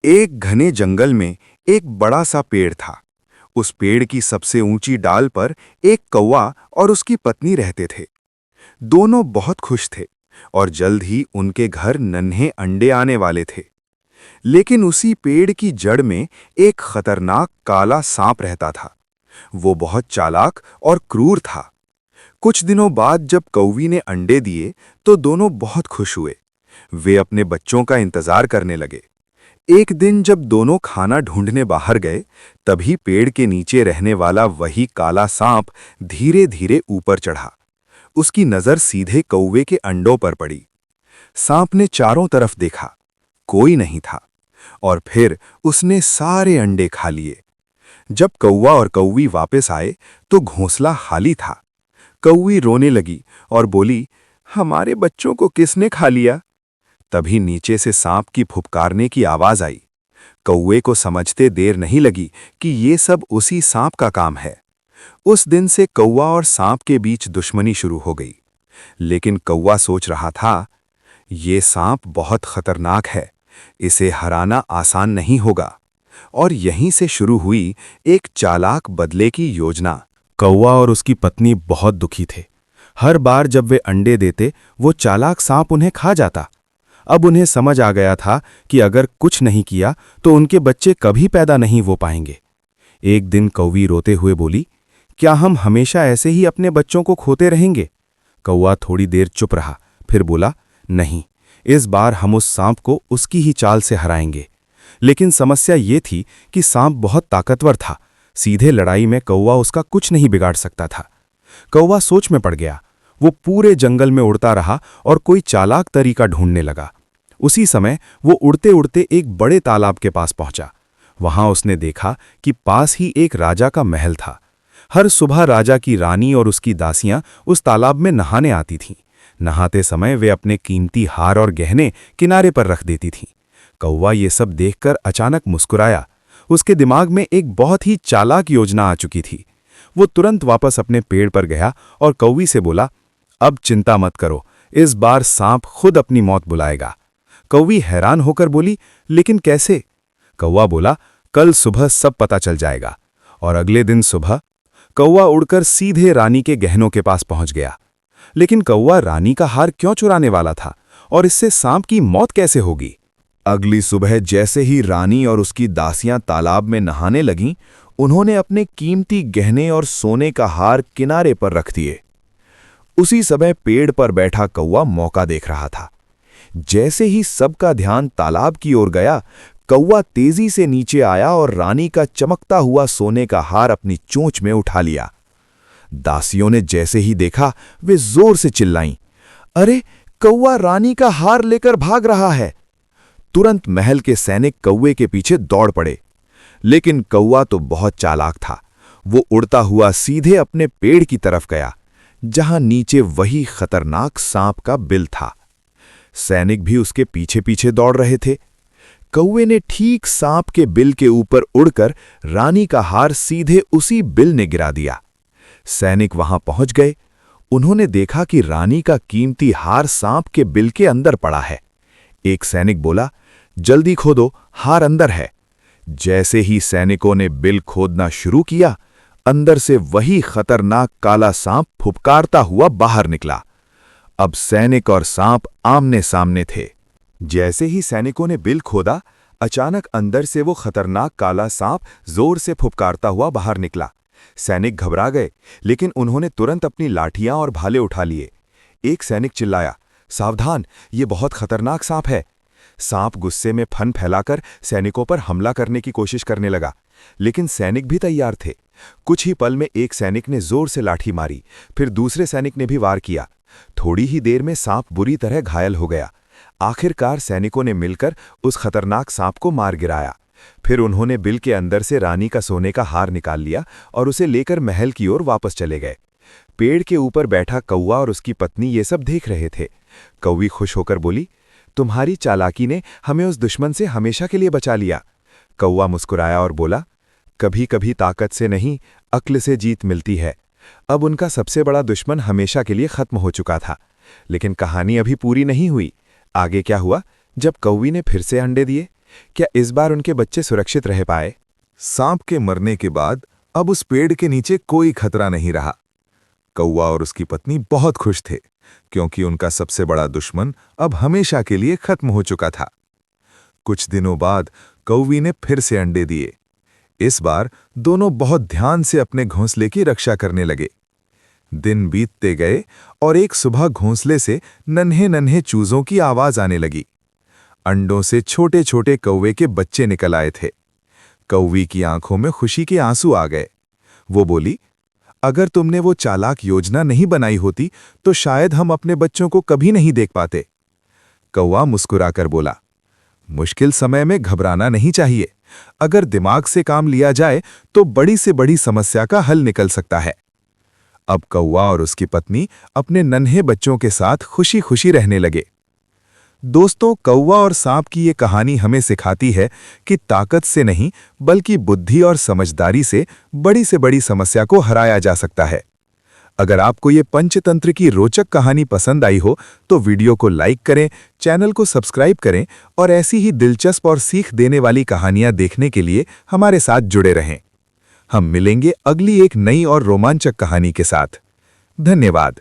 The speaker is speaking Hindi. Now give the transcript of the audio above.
एक घने जंगल में एक बड़ा सा पेड़ था। उस पेड़ की सबसे ऊंची डाल पर एक कौवा और उसकी पत्नी रहते थे। दोनों बहुत खुश थे और जल्द ही उनके घर नन्हे अंडे आने वाले थे। लेकिन उसी पेड़ की जड़ में एक खतरनाक काला सांप रहता था। वो बहुत चालाक और क्रूर था। कुछ दिनों बाद जब कौवी ने अंडे दिए तो दोनों बहुत खुश हुए। वे अपने बच्चों का इंतजार करने लगे। एक दिन जब दोनों खाना ढूंढने बाहर गए, तभी पेड़ के नीचे रहने वाला वही काला सांप धीरे धीरे ऊपर चढ़ा। उसकी नजर सीधे कौवे के अंडों पर पड़ी। सांप ने चारों तरफ देखा, कोई नहीं था, और फिर उसने सारे अंडे खा लिए। जब कौवा और कौवी वापस आए तो घोंसला खाली था। कौवी रोने लगी और बोली, हमारे बच्चों को किसने खा लिया? तभी नीचे से सांप की फुफकारने की आवाज आई। कौवे को समझते देर नहीं लगी कि ये सब उसी सांप का काम है। उस दिन से कौवा और सांप के बीच दुश्मनी शुरू हो गई। लेकिन कौवा सोच रहा था, ये सांप बहुत खतरनाक है, इसे हराना आसान नहीं होगा। और यहीं से शुरू हुई एक चालाक बदले की योजना। कौवा और उसकी पत्नी बहुत दुखी थे। हर बार जब वे अंडे देते, वो चालाक सांप उन्हें खा जाता। अब उन्हें समझ आ गया था कि अगर कुछ नहीं किया तो उनके बच्चे कभी पैदा नहीं हो पाएंगे। एक दिन कौवी रोते हुए बोली, क्या हम हमेशा ऐसे ही अपने बच्चों को खोते रहेंगे? कौवा थोड़ी देर चुप रहा, फिर बोला, नहीं, इस बार हम उस सांप को उसकी ही चाल से हराएंगे। लेकिन समस्या ये थी कि सांप बहुत ताकतवर था। सीधे लड़ाई में कौवा उसका कुछ नहीं बिगाड़ सकता था। कौवा सोच में पड़ गया। वो पूरे जंगल में उड़ता रहा और कोई चालाक तरीका ढूंढने लगा। उसी समय वो उड़ते उड़ते एक बड़े तालाब के पास पहुंचा। वहां उसने देखा कि पास ही एक राजा का महल था। हर सुबह राजा की रानी और उसकी दासियां उस तालाब में नहाने आती थीं। नहाते समय वे अपने कीमती हार और गहने किनारे पर रख देती थीं। कौवा ये सब देखकर अचानक मुस्कुराया। उसके दिमाग में एक बहुत ही चालाक योजना आ चुकी थी। वो तुरंत वापस अपने पेड़ पर गया और कौवी से बोला, अब चिंता मत करो, इस बार सांप खुद अपनी मौत बुलाएगा। कौवी हैरान होकर बोली, लेकिन कैसे? कौवा बोला, कल सुबह सब पता चल जाएगा। और अगले दिन सुबह कौवा उड़कर सीधे रानी के गहनों के पास पहुंच गया। लेकिन कौवा रानी का हार क्यों चुराने वाला था और इससे सांप की मौत कैसे होगी? अगली सुबह जैसे ही रानी और उसकी दासियां तालाब में नहाने लगीं, उन्होंने अपने कीमती गहने और सोने का हार किनारे पर रख दिए। उसी समय पेड़ पर बैठा कौवा मौका देख रहा था। जैसे ही सबका ध्यान तालाब की ओर गया, कौवा तेजी से नीचे आया और रानी का चमकता हुआ सोने का हार अपनी चोंच में उठा लिया। दासियों ने जैसे ही देखा, वे जोर से चिल्लाईं, अरे, कौवा रानी का हार लेकर भाग रहा है। तुरंत महल के सैनिक कौवे के पीछे दौड़ पड़े। लेकिन कौवा तो बहुत चालाक था। वो उड़ता हुआ सीधे अपने पेड़ की तरफ गया, जहां नीचे वही खतरनाक सांप का बिल था। सैनिक भी उसके पीछे पीछे दौड़ रहे थे। कौवे ने ठीक सांप के बिल के ऊपर उड़कर रानी का हार सीधे उसी बिल ने गिरा दिया। सैनिक वहां पहुंच गए। उन्होंने देखा कि रानी का कीमती हार सांप के बिल के अंदर पड़ा है। एक सैनिक बोला, जल्दी खोदो, हार अंदर है। जैसे ही सैनिकों ने बिल खोदना शुरू किया, अंदर से वही खतरनाक काला सांप फुफकारता हुआ बाहर निकला। अब सैनिक और सांप आमने सामने थे। जैसे ही सैनिकों ने बिल खोदा, अचानक अंदर से वो खतरनाक काला सांप जोर से फुफकारता हुआ बाहर निकला। सैनिक घबरा गए, लेकिन उन्होंने तुरंत अपनी लाठियां और भाले उठा लिए। एक सैनिक चिल्लाया, सावधान, ये बहुत खतरनाक सांप है। सांप गुस्से में फन फैलाकर सैनिकों पर हमला करने की कोशिश करने लगा, लेकिन सैनिक भी तैयार थे। कुछ ही पल में एक सैनिक ने जोर से लाठी मारी, फिर दूसरे सैनिक ने भी वार किया। थोड़ी ही देर में सांप बुरी तरह घायल हो गया। आखिरकार सैनिकों ने मिलकर उस खतरनाक सांप को मार गिराया। फिर उन्होंने बिल के अंदर से रानी का सोने का हार निकाल लिया और उसे लेकर महल की ओर वापस चले गए। पेड़ के ऊपर बैठा कौवा और उसकी पत्नी ये सब देख रहे थे। कौवी खुश होकर बोली, तुम्हारी चालाकी ने हमें उस दुश्मन से हमेशा के लिए बचा लिया। कौवा मुस्कुराया और बोला, कभी कभी ताकत से नहीं, अक्ल से जीत मिलती है। अब उनका सबसे बड़ा दुश्मन हमेशा के लिए खत्म हो चुका था। लेकिन कहानी अभी पूरी नहीं हुई। आगे क्या हुआ? जब कौवी ने फिर से अंडे दिए, क्या इस बार उनके बच्चे सुरक्षित रह पाए? सांप के मरने के बाद अब उस पेड़ के नीचे कोई खतरा नहीं रहा। कौवा और उसकी पत्नी बहुत खुश थे, क्योंकि उनका सबसे बड़ा दुश्मन अब हमेशा के लिए खत्म हो चुका था। कुछ दिनों बाद कौवी ने फिर से अंडे दिए। इस बार दोनों बहुत ध्यान से अपने घोंसले की रक्षा करने लगे। दिन बीतते गए और एक सुबह घोंसले से नन्हे नन्हे चूजों की आवाज आने लगी। अंडों से छोटे छोटे कौवे के बच्चे निकल आए थे। कौवी की आंखों में खुशी के आंसू आ गए। वो बोली, अगर तुमने वो चालाक योजना नहीं बनाई होती तो शायद हम अपने बच्चों को कभी नहीं देख पाते। कौवा मुस्कुराकर बोला, मुश्किल समय में घबराना नहीं चाहिए। अगर दिमाग से काम लिया जाए तो बड़ी से बड़ी समस्या का हल निकल सकता है। अब कौवा और उसकी पत्नी अपने नन्हे बच्चों के साथ खुशी खुशी रहने लगे। दोस्तों, कौवा और सांप की ये कहानी हमें सिखाती है कि ताकत से नहीं बल्कि बुद्धि और समझदारी से बड़ी समस्या को हराया जा सकता है। अगर आपको ये पंचतंत्र की रोचक कहानी पसंद आई हो तो वीडियो को लाइक करें, चैनल को सब्सक्राइब करें और ऐसी ही दिलचस्प और सीख देने वाली कहानियां देखने के लिए हमारे साथ जुड़े रहें। हम मिलेंगे अगली एक नई और रोमांचक कहानी के साथ। धन्यवाद।